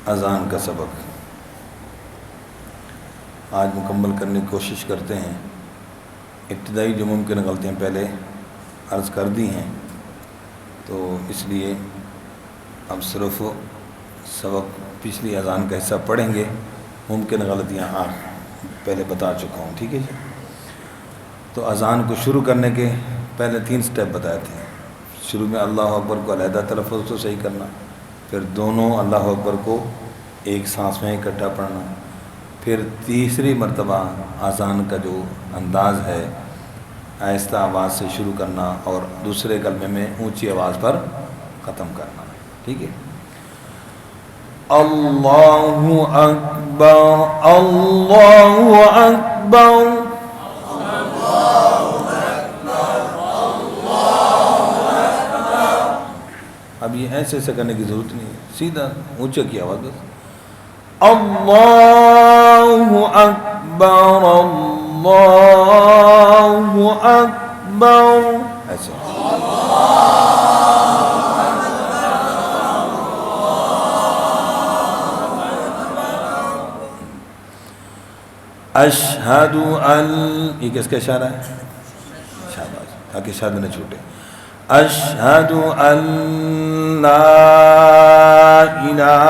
اذان کا سبق آج مکمل کرنے کی کوشش کرتے ہیں۔ ابتدائی جو ممکن غلطیاں پہلے عرض کر دی ہیں، تو اس لیے اب صرف سبق پچھلی اذان کا حصہ پڑھیں گے۔ ممکن غلطیاں پہلے بتا چکا ہوں، ٹھیک ہے جی۔ تو اذان کو شروع کرنے کے پہلے 3 سٹیپ بتائے تھے۔ شروع میں اللہ اکبر کو علیحدہ تلفظ تو صحیح کرنا، پھر دونوں اللہ اکبر کو ایک سانس میں اکٹھا پڑھنا، پھر تیسری مرتبہ اذان کا جو انداز ہے آہستہ آواز سے شروع کرنا اور دوسرے کلمے میں اونچی آواز پر ختم کرنا، ٹھیک ہے۔ اللہ اکبر اللہ اکبر۔ اب یہ ایسے ایسے کرنے کی ضرورت نہیں ہے، سیدھا اونچا کی آواز بس۔ اللہ اکبر اللہ اکبر، ایسے۔ اشہد ان، یہ کس کا اشارہ ہے؟ شاباش، تاکہ شہد نہ چھوٹے۔ اشہد ان لا الہ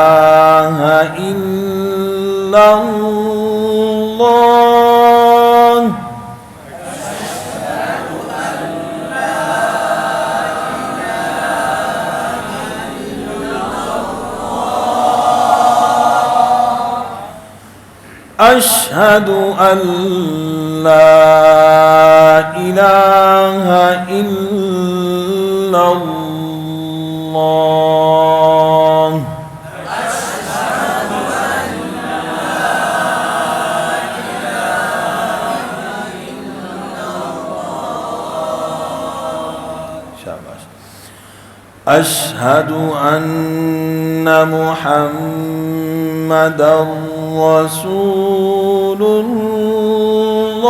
الا اللہ، اشہد ان لا الہ الا اللہ، شاباش۔ اشہد ان محمد رسول اللہ،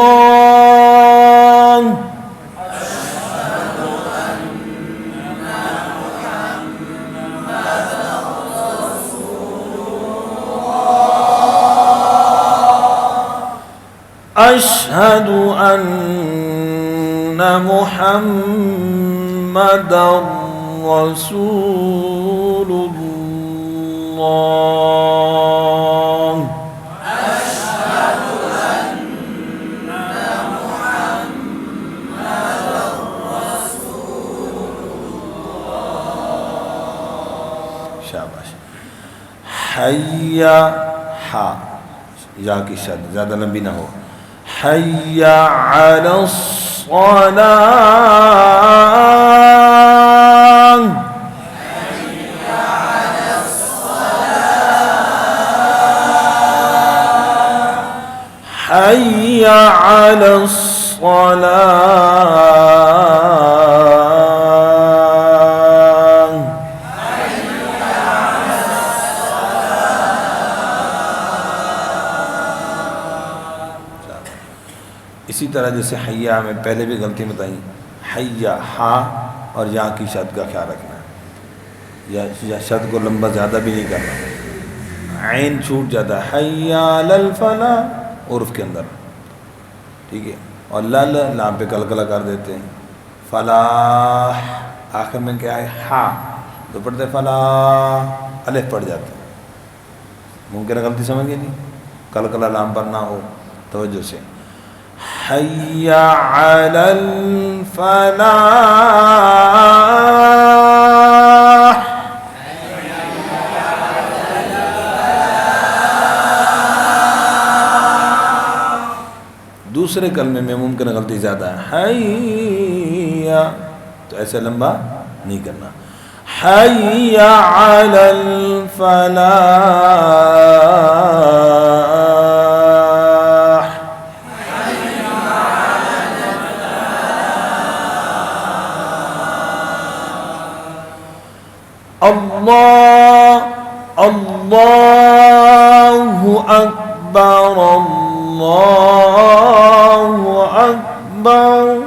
اشہد ان محمد رسول اللہ، شاباش۔ حی ہا، یا کی شد زیادہ لمبی نہ ہو۔ حی علی الصلاۃ، حی علی الصلاۃ، اسی طرح جیسے حیا میں پہلے بھی غلطی بتائیں، حیا ہا اور یا کی شد کا خیال رکھنا ہے، یا شد کو لمبا زیادہ بھی نہیں کرنا، عین چھوٹ جاتا ہے۔ حیا علی الفلاح عرف کے اندر، ٹھیک ہے، اور لام پہ کلکلہ کر دیتے ہیں۔ فلاح آخر میں کیا ہے؟ ہا، تو پڑھتے فلاح، الف پڑھ جاتے ہیں۔ ممکن ہے غلطی سمجھ گئے نہیں، کلکلہ لام پر نہ ہو، توجہ سے۔ حی علی الفلاح، دوسرے کلمے میں ممکن غلطی زیادہ ہے، حی، تو ایسے لمبا نہیں کرنا۔ حی علی الفلاح، اللہ اللہ اکبر اللہ اکبر،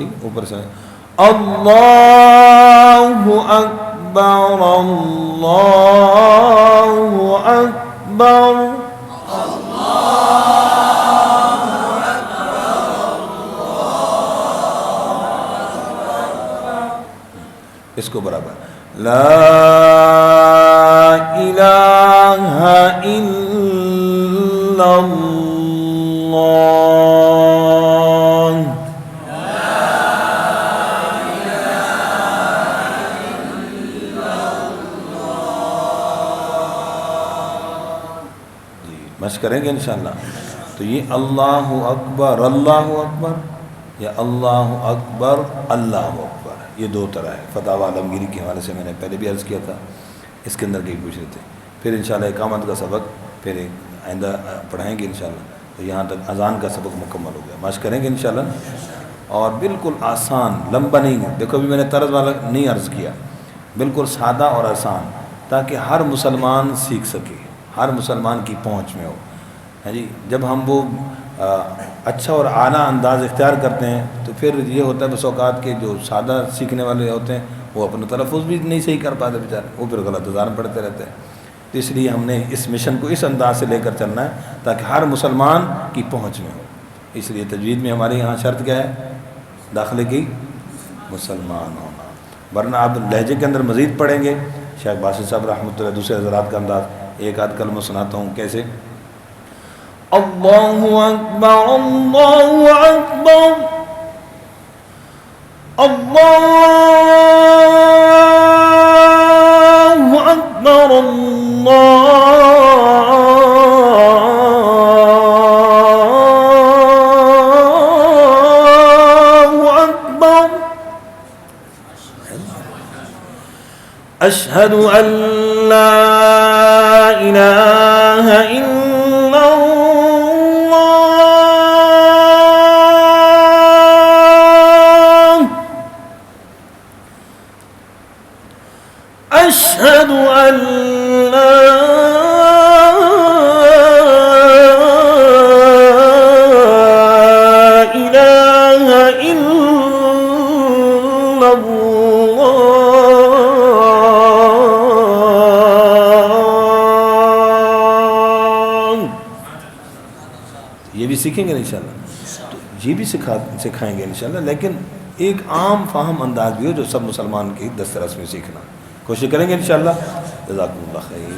ٹھیک ہے، اوپر سے اللہ اکبر اللہ اکبر اس کو برابر لا الہ الا اللہ جی مشق کریں گے انشاءاللہ. تو یہ اللہ اکبر یا اللہ اکبر اللہ اکبر، یہ دو طرح ہے. فتاوی عالمگیری کے حوالے سے میں نے پہلے بھی عرض کیا تھا، اس کے اندر کئی پوچھ رہے تھے. پھر انشاءاللہ اقامت کا سبق پھر آئندہ پڑھائیں گے انشاءاللہ. تو یہاں تک اذان کا سبق مکمل ہو گیا، مشق کریں گے انشاءاللہ. اور بالکل آسان، لمبا نہیں ہے. دیکھو ابھی میں نے طرز والا نہیں عرض کیا، بالکل سادہ اور آسان، تاکہ ہر مسلمان سیکھ سکے، ہر مسلمان کی پہنچ میں ہو. ہاں جی، جب ہم وہ اچھا اور اعلیٰ انداز اختیار کرتے ہیں تو پھر یہ ہوتا ہے بس اوقات کے جو سادہ سیکھنے والے ہوتے ہیں وہ اپنا تلفظ بھی نہیں صحیح کر پاتے بیچارے، وہ پھر غلط اذان پڑھتے رہتے ہیں. تو اس لیے ہم نے اس مشن کو اس انداز سے لے کر چلنا ہے تاکہ ہر مسلمان کی پہنچ میں ہو. اس لیے تجوید میں ہمارے یہاں شرط کیا ہے؟ داخلے کی مسلمان ہونا. ورنہ آپ لہجے کے اندر مزید پڑھیں گے. شیخ باسط صاحب رحمۃ اللہ، دوسرے حضرات کا انداز، ایک آدھ کلمہ سناتا ہوں کیسے. اللہ اکبر اللہ اکبر اللہ اکبر اللہ اکبر اشہد ان لا الہ الا أشهد أن لا إله إلا الله. یہ بھی سیکھیں گے انشاءاللہ. تو یہ بھی سکھائیں گے انشاءاللہ، لیکن ایک عام فہم انداز بھی ہو جو سب مسلمان کی دسترس میں سیکھنا کوشش کریں گے انشاءاللہ. جزاکم اللہ خیر.